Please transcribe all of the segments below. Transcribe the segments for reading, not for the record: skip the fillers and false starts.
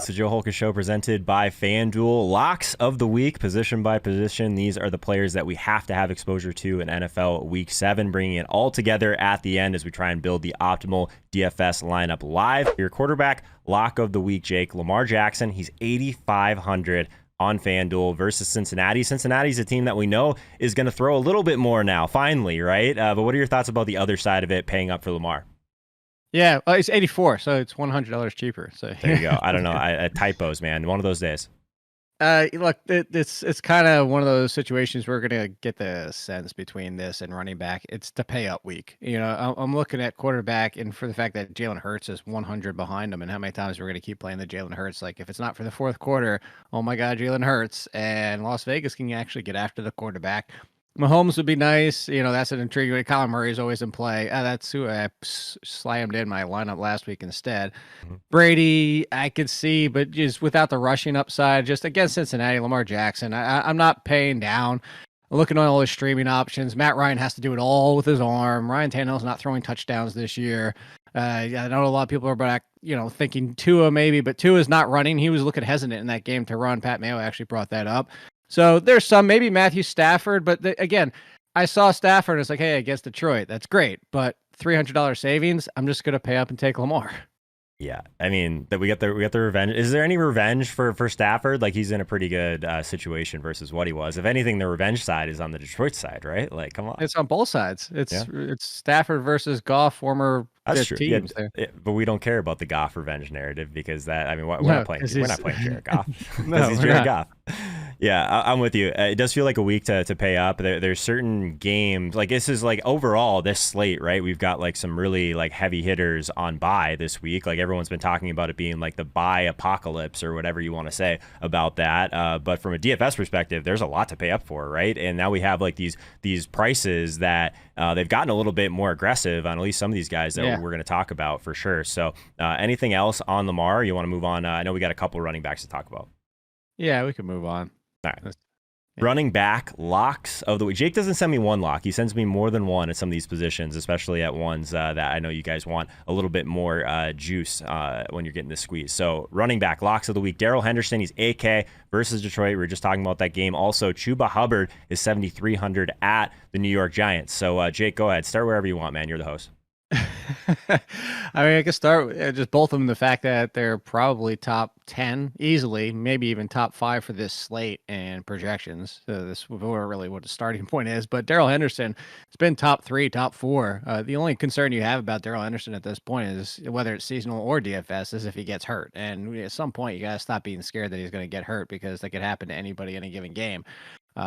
It's the Joe Holka Show presented by FanDuel. Locks of the week, position by position. These are the players that we have to have exposure to in NFL Week 7, bringing it all together at the end as we try and build the optimal DFS lineup live. Your quarterback lock of the week, Jake, Lamar Jackson. He's 8,500 on FanDuel versus Cincinnati. Cincinnati's a team that we know is going to throw a little bit more now, finally, right? But what are your thoughts about the other side of it, paying up for Lamar? Yeah, well, it's 84, so it's $100 cheaper. So there you go. I don't know. Typos, man. One of those days. Look, it's kind of one of those situations where we're going to get the sense between this and running back. It's the pay up week. You know, I'm looking at quarterback, and for the fact that Jalen Hurts is 100 behind him, and how many times we're going to keep playing the Jalen Hurts. Like, if it's not for the fourth quarter, oh my God, Jalen Hurts. And Las Vegas can actually get after the quarterback. Mahomes would be nice. You know, that's an intriguing. Kyler Murray is always in play. That's who I slammed in my lineup last week instead. Brady, I could see, but just without the rushing upside, just against Cincinnati, Lamar Jackson, I'm not paying down. Looking at all his streaming options, Matt Ryan has to do it all with his arm. Ryan Tannehill's not throwing touchdowns this year. I know a lot of people are back, thinking Tua maybe, but Tua is not running. He was looking hesitant in that game to run. Pat Mayo actually brought that up. So there's some, maybe Matthew Stafford, but again, I saw Stafford and it's like, hey, against Detroit, that's great, but $300 savings, I'm just going to pay up and take Lamar. Yeah, I mean, that we got the revenge. Is there any revenge for Stafford? Like, he's in a pretty good situation versus what he was. If anything, the revenge side is on the Detroit side, right? Like, come on. It's on both sides. It's Stafford versus Goff, former teams. Yeah, but we don't care about the Goff revenge narrative because we're not playing Jared Goff. No, he's Jared Goff. Yeah, I'm with you. It does feel like a week to pay up. There's certain games, like this is like overall this slate, right? We've got like some really like heavy hitters on bye this week. Like everyone's been talking about it being like the bye apocalypse or whatever you want to say about that. But from a DFS perspective, there's a lot to pay up for, right? And now we have like these prices that they've gotten a little bit more aggressive on at least some of these guys that we're going to talk about for sure. So anything else on Lamar? You want to move on? I know we got a couple running backs to talk about. Yeah, we can move on. All right. Running back locks of the week. Jake doesn't send me one lock. He sends me more than one at some of these positions, especially at ones that I know you guys want a little bit more juice when you're getting the squeeze. So running back locks of the week. Darrell Henderson, he's 8K versus Detroit. We were just talking about that game. Also, Chuba Hubbard is 7,300 at the New York Giants. So Jake, go ahead. Start wherever you want, man. You're the host. I mean, I can start with just both of them. The fact that they're probably top 10 easily, maybe even top 5 for this slate and projections. So this is really what the starting point is. But Darrell Henderson has been top 3, top 4. The only concern you have about Darrell Henderson at this point is whether it's seasonal or DFS is if he gets hurt. And at some point, you got to stop being scared that he's going to get hurt because that could happen to anybody in a given game.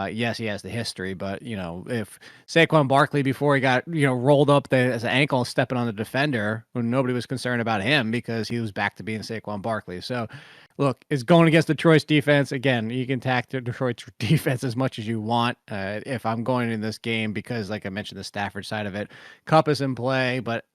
Yes, he has the history, but if Saquon Barkley before he got rolled up his ankle stepping on the defender, when nobody was concerned about him because he was back to being Saquon Barkley. So, look, it's going against Detroit's defense. Again, you can attack Detroit's defense as much as you want. If I'm going in this game because, like I mentioned, the Stafford side of it, Kupp is in play, but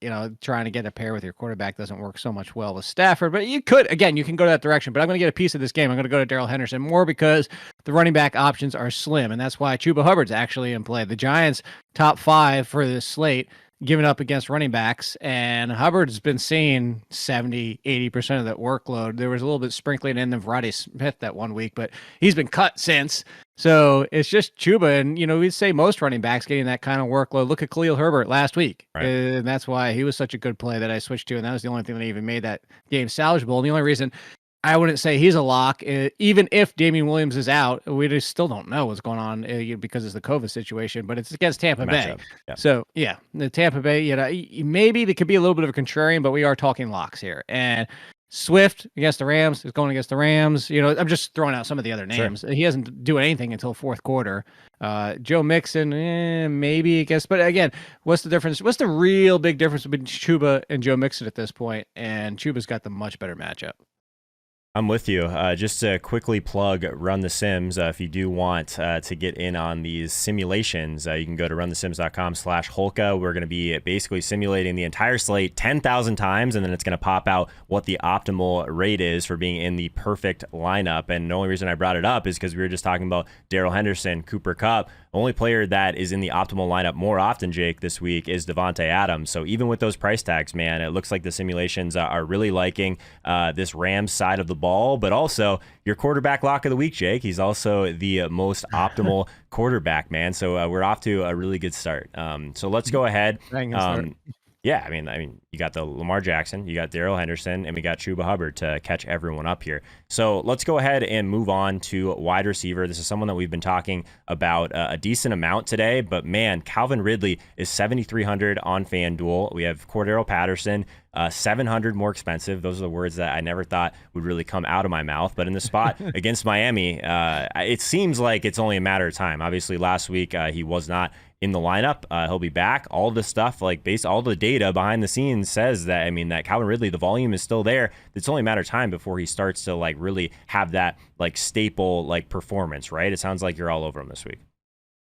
trying to get a pair with your quarterback doesn't work so much well with Stafford. But you can go that direction. But I'm going to get a piece of this game. I'm going to go to Darrell Henderson more because the running back options are slim, and that's why Chuba Hubbard's actually in play. The Giants top 5 for this slate, giving up against running backs, and Hubbard's been seeing 70-80% of that workload. There was a little bit sprinkling in of Roddy Smith that one week, but he's been cut since. So it's just Chuba, and we'd say most running backs getting that kind of workload. Look at Khalil Herbert last week, right. And that's why he was such a good play that I switched to, and that was the only thing that even made that game salvageable. And the only reason I wouldn't say he's a lock. Even if Damian Williams is out, we just still don't know what's going on because it's the COVID situation, but it's against Tampa Bay. Yeah. So, the Tampa Bay, maybe there could be a little bit of a contrarian, but we are talking locks here. And Swift against the Rams is going against the Rams. I'm just throwing out some of the other names. Sure. He hasn't do anything until fourth quarter. Joe Mixon, maybe, I guess. But again, what's the difference? What's the real big difference between Chuba and Joe Mixon at this point? And Chuba's got the much better matchup. I'm with you. Just to quickly plug Run the Sims. If you do want to get in on these simulations, you can go to runthesims.com/Holka. We're going to be basically simulating the entire slate 10,000 times, and then it's going to pop out what the optimal rate is for being in the perfect lineup. And the only reason I brought it up is because we were just talking about Darrell Henderson, Cooper Kupp, The only player that is in the optimal lineup more often, Jake, this week is Devontae Adams. So even with those price tags, man, it looks like the simulations are really liking this Rams side of the ball, but also your quarterback lock of the week, Jake. He's also the most optimal quarterback, man. So we're off to a really good start. So let's go ahead. Yeah, I mean, you got the Lamar Jackson, you got Darrell Henderson, and we got Chuba Hubbard to catch everyone up here. So let's go ahead and move on to wide receiver. This is someone that we've been talking about a decent amount today, but man, Calvin Ridley is 7,300 on FanDuel. We have Cordero Patterson, 700 more expensive. Those are the words that I never thought would really come out of my mouth. But in the spot against Miami, it seems like it's only a matter of time. Obviously, last week he was not in the lineup. He'll be back. All of the stuff, like all the data behind the scenes says that, I mean, that Calvin Ridley, the volume is still there. It's only a matter of time before he starts to like really have that like staple like performance, right? It sounds like you're all over him this week.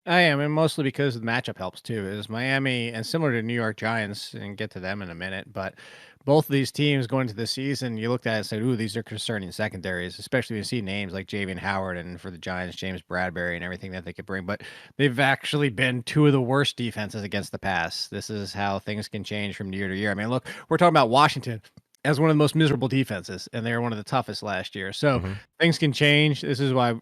I am, and mostly because the matchup helps too. Is Miami and similar to New York Giants, and get to them in a minute. But both of these teams going into the season, you looked at it and said, "Ooh, these are concerning secondaries," especially when you see names like Javian Howard and for the Giants, James Bradbury and everything that they could bring. But they've actually been two of the worst defenses against the pass. This is how things can change from year to year. I mean, look, we're talking about Washington as one of the most miserable defenses, and they were one of the toughest last year. So things can change. This is why,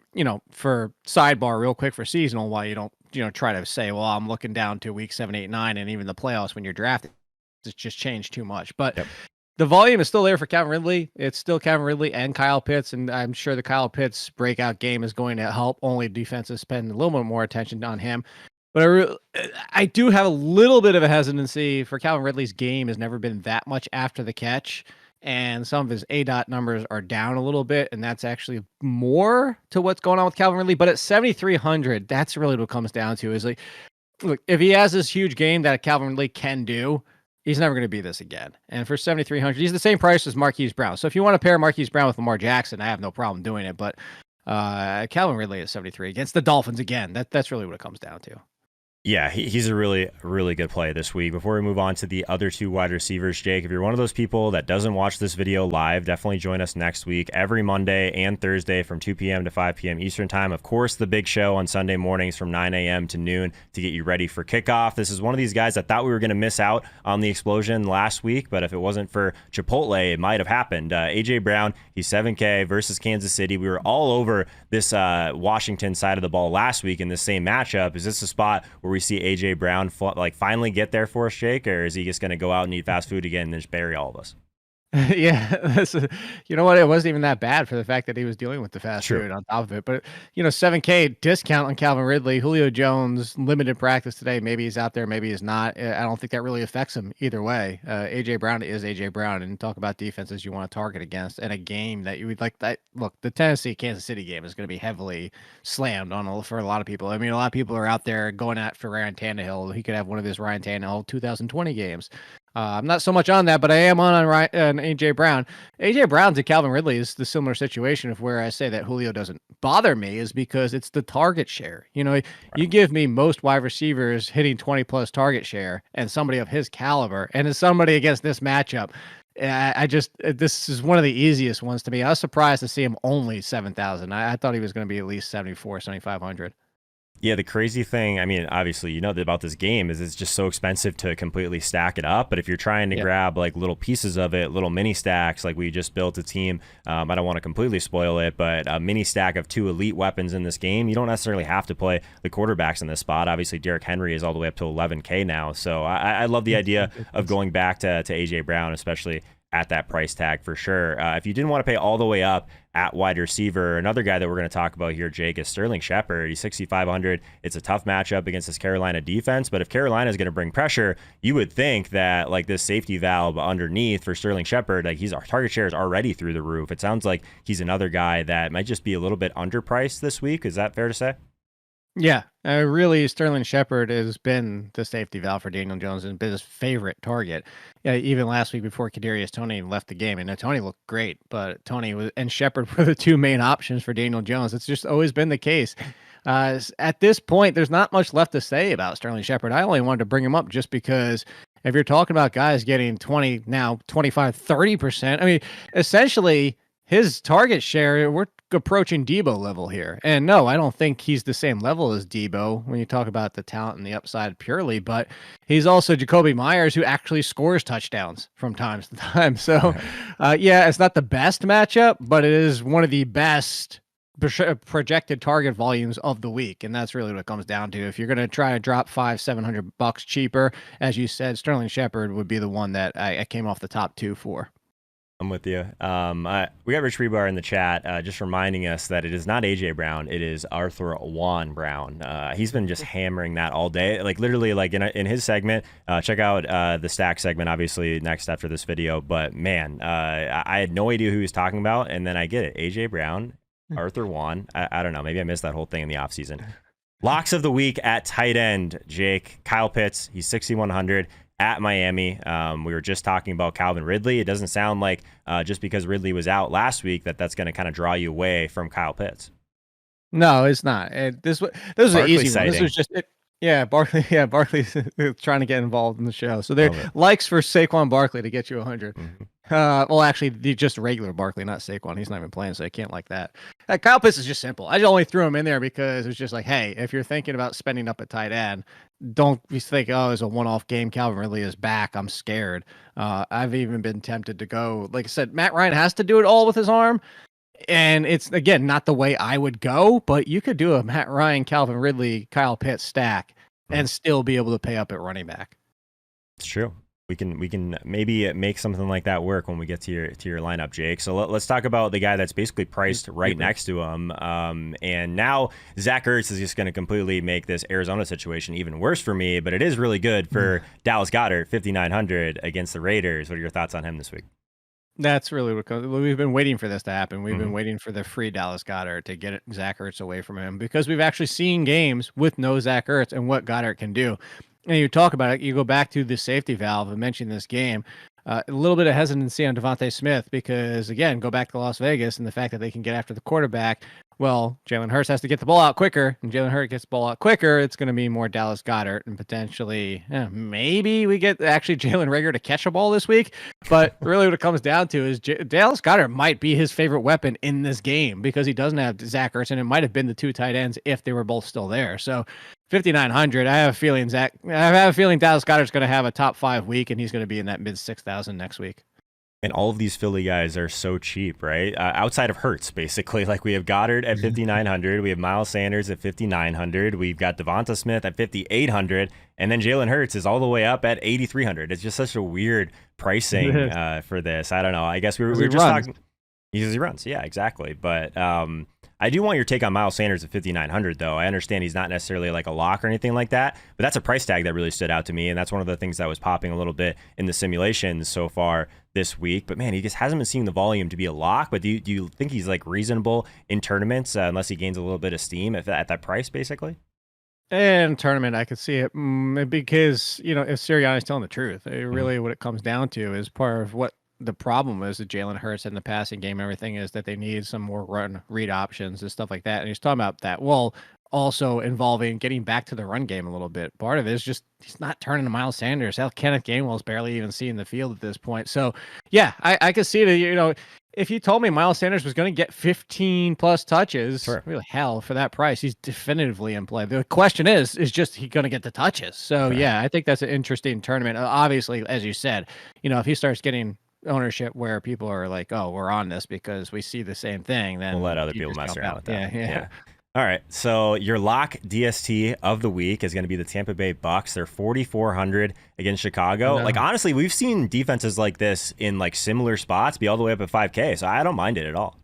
for sidebar real quick for seasonal, why you don't, try to say, well, I'm looking down to week 7, 8, 9, and even the playoffs when you're drafted, it's just changed too much. But the volume is still there for Calvin Ridley. It's still Calvin Ridley and Kyle Pitts, and I'm sure the Kyle Pitts breakout game is going to help only defenses spend a little bit more attention on him. But I do have a little bit of a hesitancy for Calvin Ridley's game has never been that much after the catch. And some of his ADOT numbers are down a little bit. And that's actually more to what's going on with Calvin Ridley. But at 7,300, that's really what it comes down to is like, look, if he has this huge game that Calvin Ridley can do, he's never going to be this again. And for 7,300, he's the same price as Marquis Brown. So if you want to pair Marquis Brown with Lamar Jackson, I have no problem doing it. But Calvin Ridley is 73 against the Dolphins again. That's really what it comes down to. Yeah, he's a really, really good play this week. Before we move on to the other two wide receivers, Jake, if you're one of those people that doesn't watch this video live, definitely join us next week, every Monday and Thursday from 2 p.m. to 5 p.m. Eastern time. Of course, the big show on Sunday mornings from 9 a.m. to noon to get you ready for kickoff. This is one of these guys that thought we were going to miss out on the explosion last week, but if it wasn't for Chipotle, it might have happened. A.J. Brown, he's 7K versus Kansas City. We were all over this Washington side of the ball last week in the same matchup. Is this a spot where we see A.J. Brown finally get there for us, Jake, or is he just going to go out and eat fast food again and just bury all of us? Yeah, you know what? It wasn't even that bad for the fact that he was dealing with the fast food on top of it. But, 7K discount on Calvin Ridley. Julio Jones, limited practice today. Maybe he's out there, maybe he's not. I don't think that really affects him either way. A.J. Brown is A.J. Brown, and talk about defenses you want to target against and a game that you would like. That look, the Tennessee-Kansas City game is going to be heavily slammed for a lot of people. I mean, a lot of people are out there going for Ryan Tannehill. He could have one of his Ryan Tannehill 2020 games. I'm not so much on that, but I am on A.J. Brown. A.J. Brown to Calvin Ridley is the similar situation of where I say that Julio doesn't bother me is because it's the target share. You give me most wide receivers hitting 20-plus target share and somebody of his caliber, and as somebody against this matchup, this is one of the easiest ones to me. I was surprised to see him only 7,000. I thought he was going to be at least 7,500. Yeah, the crazy thing, I mean, obviously, about this game is it's just so expensive to completely stack it up. But if you're trying to grab like little pieces of it, little mini stacks, like we just built a team, I don't want to completely spoil it, but a mini stack of 2 elite weapons in this game, you don't necessarily have to play the quarterbacks in this spot. Obviously, Derrick Henry is all the way up to 11K now. So I love the idea of going back to A.J. Brown, especially at that price tag for sure. If you didn't want to pay all the way up at wide receiver, another guy that we're going to talk about here, Jake, is Sterling Shepard. He's 6,500. It's a tough matchup against this Carolina defense, but if Carolina is going to bring pressure, you would think that like this safety valve underneath for Sterling Shepard, like our target share is already through the roof. It sounds like he's another guy that might just be a little bit underpriced this week. Is that fair to say? Yeah, really, Sterling Shepard has been the safety valve for Daniel Jones and been his favorite target. Even last week before Kadarius Toney left the game, and Toney looked great, but Toney and Shepard were the two main options for Daniel Jones. It's just always been the case. At this point, there's not much left to say about Sterling Shepard. I only wanted to bring him up just because if you're talking about guys getting 20, now 25, 30%, I mean, essentially his target share, we're approaching Debo level here. And no, I don't think he's the same level as Debo when you talk about the talent and the upside purely, but he's also Jacoby Myers, who actually scores touchdowns from time to time. So, yeah, it's not the best matchup, but it is one of the best projected target volumes of the week, and that's really what it comes down to. If you're going to try to drop $500-700 cheaper, as you said, Sterling Shepard would be the one that I came off the top 2 for. I'm with you. We got Rich Rebar in the chat, just reminding us that it is not AJ Brown, it is Arthur Juan Brown. He's been just hammering that all day, like literally, like in his segment. Check out the stack segment, obviously next after this video. But man, I had no idea who he was talking about, and then I get it, AJ Brown. Arthur Juan. I don't know. Maybe I missed that whole thing in the offseason. Locks of the week at tight end, Jake. Kyle Pitts. He's 6,100 at Miami. We were just talking about Calvin Ridley. It doesn't sound like just because Ridley was out last week that's going to kind of draw you away from Kyle Pitts. No, it's not. This was an easy one. This was just it. Yeah, Barkley. Yeah, Barkley's trying to get involved in the show. So there likes for Saquon Barkley to get you 100. Well, actually, just regular Barkley, not Saquon. He's not even playing, so I can't like that. Kyle Pitts is just simple. I just only threw him in there because it's just like, hey, if you're thinking about spending up at tight end, don't be think, oh, it's a one-off game. Calvin Ridley is back. I'm scared. I've even been tempted to go. Like I said, Matt Ryan has to do it all with his arm. And it's, again, not the way I would go, but you could do a Matt Ryan, Calvin Ridley, Kyle Pitts stack and still be able to pay up at running back. It's true. We can maybe make something like that work when we get to your lineup, Jake. So let's talk about the guy that's basically priced right next to him. And now Zach Ertz is just going to completely make this Arizona situation even worse for me, but it is really good for Dallas Goedert, 5,900 against the Raiders. What are your thoughts on him this week? That's really what we've been waiting for this to happen. We've been waiting for the free Dallas Goedert to get Zach Ertz away from him because we've actually seen games with no Zach Ertz and what Goedert can do. And you talk about it, you go back to the safety valve and mention this game. A little bit of hesitancy on Devontae Smith because, again, go back to Las Vegas and the fact that they can get after the quarterback. Well, Jalen Hurts has to get the ball out quicker, and Jalen Hurts gets the ball out quicker. It's going to be more Dallas Goedert, and potentially, maybe we get actually Jalen Reagor to catch a ball this week. But really what it comes down to is Dallas Goedert might be his favorite weapon in this game because he doesn't have Zach Ertz, and it might have been the two tight ends if they were both still there. So 5,900, I have a feeling Dallas Goedert's going to have a top 5 week, and he's going to be in that mid 6,000 next week. And all of these Philly guys are so cheap, right? Outside of Hurts, basically. Like we have Goddard at 5,900. We have Miles Sanders at 5,900. We've got Devonta Smith at 5,800. And then Jalen Hurts is all the way up at 8,300. It's just such a weird pricing for this. I don't know. I guess we were just talking. He runs. Yeah, exactly. But I do want your take on Miles Sanders at 5,900, though. I understand he's not necessarily like a lock or anything like that, but that's a price tag that really stood out to me, and that's one of the things that was popping a little bit in the simulations so far this week. But man, he just hasn't been seeing the volume to be a lock. But do you think he's like reasonable in tournaments unless he gains a little bit of steam at that price, basically? In tournament, I could see it because, if Sirianni's telling the truth, really what it comes down to is part of what the problem is that Jalen Hurts in the passing game, everything is that they need some more run read options and stuff like that. And he's talking about that. Well, also involving getting back to the run game a little bit. Part of it is just he's not turning to Miles Sanders. Hell, Kenneth Gainwell's barely even seeing the field at this point. So, yeah, I could see that, if you told me Miles Sanders was going to get 15 plus touches, sure. Really, hell, for that price, he's definitively in play. The question is just he going to get the touches? So, right. Yeah, I think that's an interesting tournament. Obviously, as you said, if he starts getting ownership where people are like, oh, we're on this because we see the same thing, then we'll let other people mess around with that. Yeah. All right, so your lock DST of the week is going to be the Tampa Bay Bucks. They're 4,400 against Chicago. Like, honestly, we've seen defenses like this in like similar spots be all the way up at 5K, so I don't mind it at all.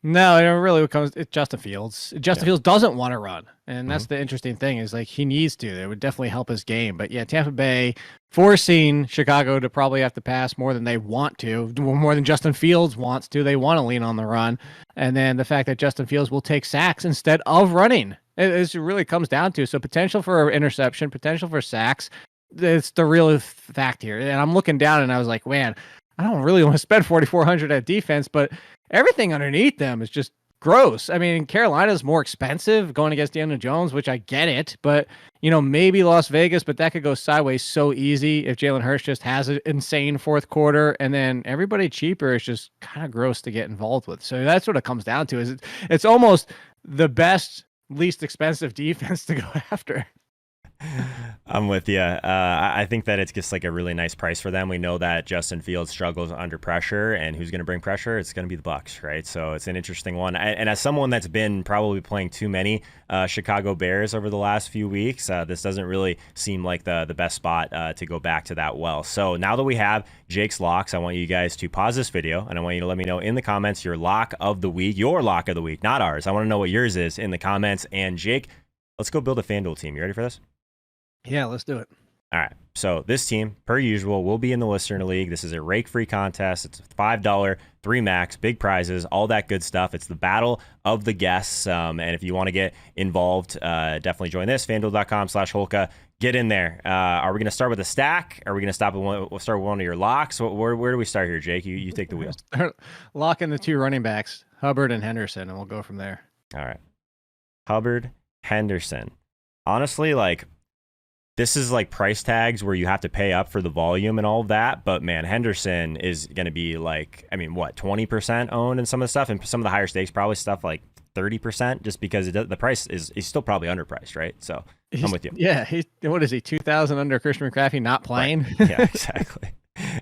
No, it really comes. It's Justin Fields. Justin Fields doesn't want to run, and that's the interesting thing is like he needs to. It would definitely help his game. But yeah, Tampa Bay forcing Chicago to probably have to pass more than they want to, more than Justin Fields wants to. They want to lean on the run, and then the fact that Justin Fields will take sacks instead of running. It really comes down to so potential for interception, potential for sacks. It's the real fact here. And I'm looking down, and I was like, man, I don't really want to spend 4,400 at defense, but everything underneath them is just gross. I mean, Carolina's more expensive going against Daniel Jones, which I get it, but maybe Las Vegas, but that could go sideways so easy if Jalen Hurts just has an insane fourth quarter, and then everybody cheaper is just kind of gross to get involved with. So that's what it comes down to. It's almost the best, least expensive defense to go after. I'm with you. I think that it's just like a really nice price for them. We know that Justin Fields struggles under pressure, and who's going to bring pressure? It's going to be the Bucs, right? So it's an interesting one. And as someone that's been probably playing too many Chicago Bears over the last few weeks, this doesn't really seem like the best spot to go back to that well. So now that we have Jake's locks, I want you guys to pause this video, and I want you to let me know in the comments your lock of the week, not ours. I want to know what yours is in the comments. And Jake, let's go build a FanDuel team. You ready for this? Yeah, let's do it. All right. So this team, per usual, will be in the Listener League. This is a rake-free contest. It's $5, 3 max, big prizes, all that good stuff. It's the battle of the guests. And if you want to get involved, definitely join this. FanDuel.com/Holka. Get in there. Are we going to start with a stack? Are we going to start with one of your locks? Where do we start here, Jake? You take the wheel. Lock in the 2 running backs, Hubbard and Henderson, and we'll go from there. All right. Hubbard, Henderson. Honestly, this is like price tags where you have to pay up for the volume and all of that. But man, Henderson is going to be 20% owned and some of the stuff, and some of the higher stakes, probably stuff like 30%, just because the price is still probably underpriced, right? So I'm with you. Yeah. What is he? 2,000 under Christian McCaffrey not playing? Right. Yeah, exactly.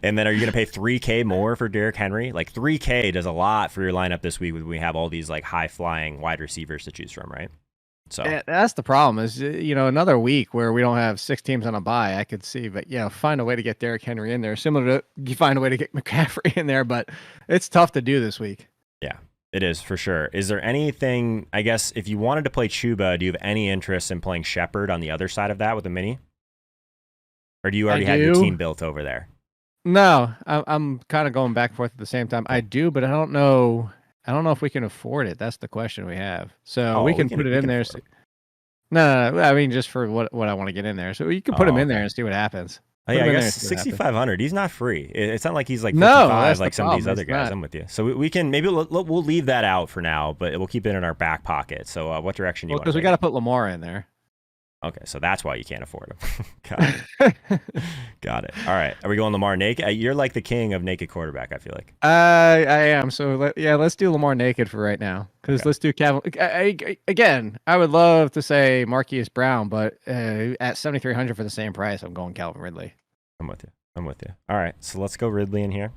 And then are you going to pay $3K more for Derrick Henry? $3K does a lot for your lineup this week when we have all these high flying wide receivers to choose from, right? So that's the problem is, another week where we don't have 6 teams on a bye, I could see, but find a way to get Derrick Henry in there, similar to you find a way to get McCaffrey in there, but it's tough to do this week. Yeah, it is for sure. Is there anything, I guess, if you wanted to play Chuba, do you have any interest in playing Shepard on the other side of that with a mini? Or do you already have your team built over there? No, I'm kind of going back and forth at the same time. I do, but I don't know if we can afford it. That's the question we have. So we can put it in there. No, I mean, just for what I want to get in there. So you can put him in there and see what happens. Oh, yeah, I guess 6,500. He's not free. It's not like he's 55 like some of these other guys. I'm with you. So we can maybe we'll leave that out for now, but we'll keep it in our back pocket. So what direction do you want? Because we got to put Lamar in there. Okay, so that's why you can't afford him. Got it. All right. Are we going Lamar naked? You're like the king of naked quarterback, I feel like. I am. So, let's do Lamar naked for right now. Because let's do again, I would love to say Marquis Brown, but at 7,300 for the same price, I'm going Calvin Ridley. I'm with you. All right, so let's go Ridley in here.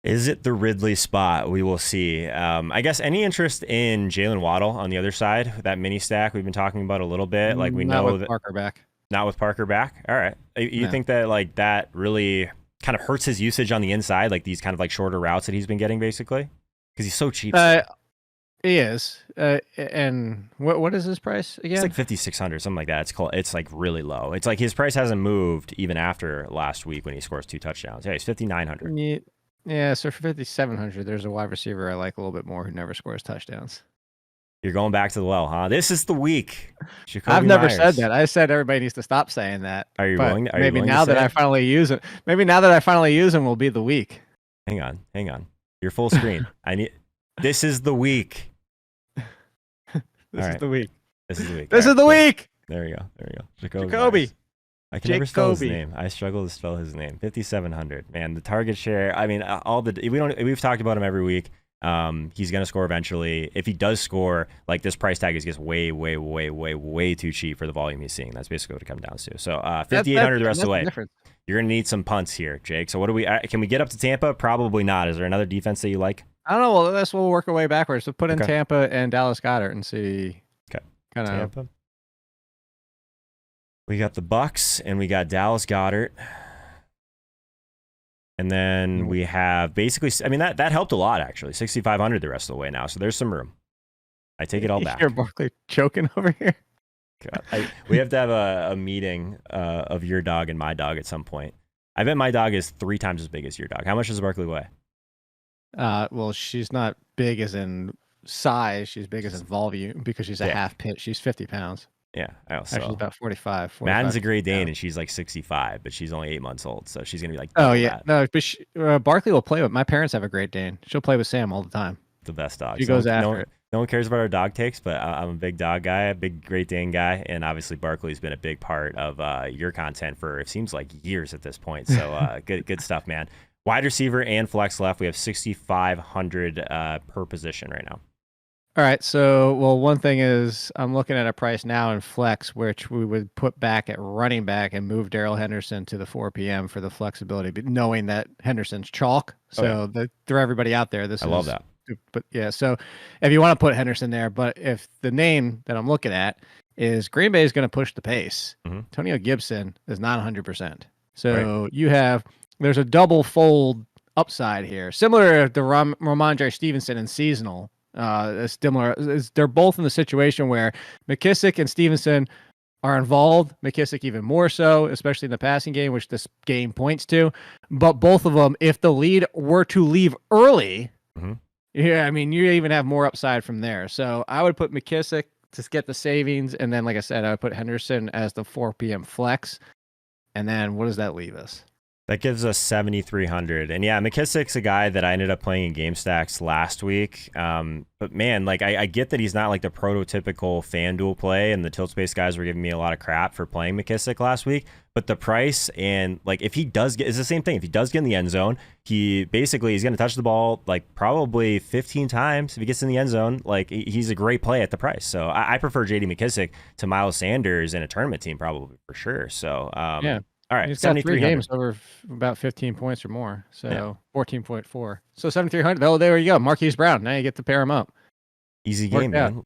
Is it the Ridley spot? We will see. I guess any interest in Jalen Waddle on the other side, that mini stack we've been talking about a little bit. We not know with that Parker back. Not with Parker back. All right. You think that that really kind of hurts his usage on the inside, these kind of shorter routes that he's been getting, basically, because he's so cheap. He is. And what is his price again? It's 5,600, something like that. It's really low. It's his price hasn't moved even after last week when he scores 2 touchdowns. Yeah, he's 5,900. Yeah, so for 5,700, there's a wide receiver I like a little bit more who never scores touchdowns. You're going back to the well, huh? This is the week. I've never said that. I said everybody needs to stop saying that. Are you willing? Maybe now that I finally use it. Maybe now that I finally use them will be the week. Hang on. You're full screen. This is the week. This is the week. This is the week. This is the week. There we go. Jacoby. I can never spell his name. I struggle to spell his name. 5,700. Man, the target share. I mean, we've talked about him every week. He's gonna score eventually. If he does score, this price tag is just way too cheap for the volume he's seeing. That's basically what it comes down to. So 5,800 the rest of the way. You're gonna need some punts here, Jake. So what do we? Can we get up to Tampa? Probably not. Is there another defense that you like? I don't know. Well, we'll work our way backwards. So put in Tampa and Dallas Goedert and see. Okay. Tampa. We got the Bucks and we got Dallas Goedert. And then we have basically, that helped a lot, actually. 6,500 the rest of the way now. So there's some room. I take it all back. You're Barkley choking over here. God, we have to have a meeting of your dog and my dog at some point. I bet my dog is 3 times as big as your dog. How much does Barkley weigh? Well, she's not big as in size. She's big as in volume because she's a half pit. She's 50 pounds. Yeah, actually about 45. Madden's a Great Dane, and she's 65, but she's only 8 months old, so she's gonna be oh yeah, that. No, but Barkley will play with. My parents have a Great Dane. She'll play with Sam all the time. The best dogs. He goes after it. No one cares about our dog takes, but I'm a big dog guy, a big Great Dane guy, and obviously Barkley's been a big part of your content for it seems like years at this point. So good stuff, man. Wide receiver and flex left. We have 6,500 per position right now. All right. So, well, one thing is I'm looking at a price now in flex, which we would put back at running back and move Darrell Henderson to the 4 p.m. for the flexibility, but knowing that Henderson's chalk. So throw everybody out there. I love that. But yeah, so if you want to put Henderson there, but if the name that I'm looking at is Green Bay is going to push the pace, Antonio Gibson is not 100%. So there's a double fold upside here, similar to Ramondre Stevenson and seasonal. They're both in the situation where McKissick and Stevenson are involved. McKissick even more so, especially in the passing game, which this game points to. But both of them, if the lead were to leave early, yeah, I mean, you even have more upside from there. So I would put McKissick to get the savings, and then, like I said, I would put Henderson as the 4 p.m. flex. And then what does that leave us? That gives us 7,300. And yeah, McKissick's a guy that I ended up playing in Game Stacks last week. But man, like I get that he's not like the prototypical FanDuel play, and the Tilt Space guys were giving me a lot of crap for playing McKissick last week. But the price, and like if he does get, it's the same thing. If he does get in the end zone, he's going to touch the ball like probably 15 times. If he gets in the end zone, like he's a great play at the price. So I prefer JD McKissick to Miles Sanders in a tournament team, probably for sure. So yeah. All right, he's got 3 games over about 15 points or more, so 14.4. So 7,300. Oh, there you go, Marquis Brown. Now you get to pair him up. Easy game, man.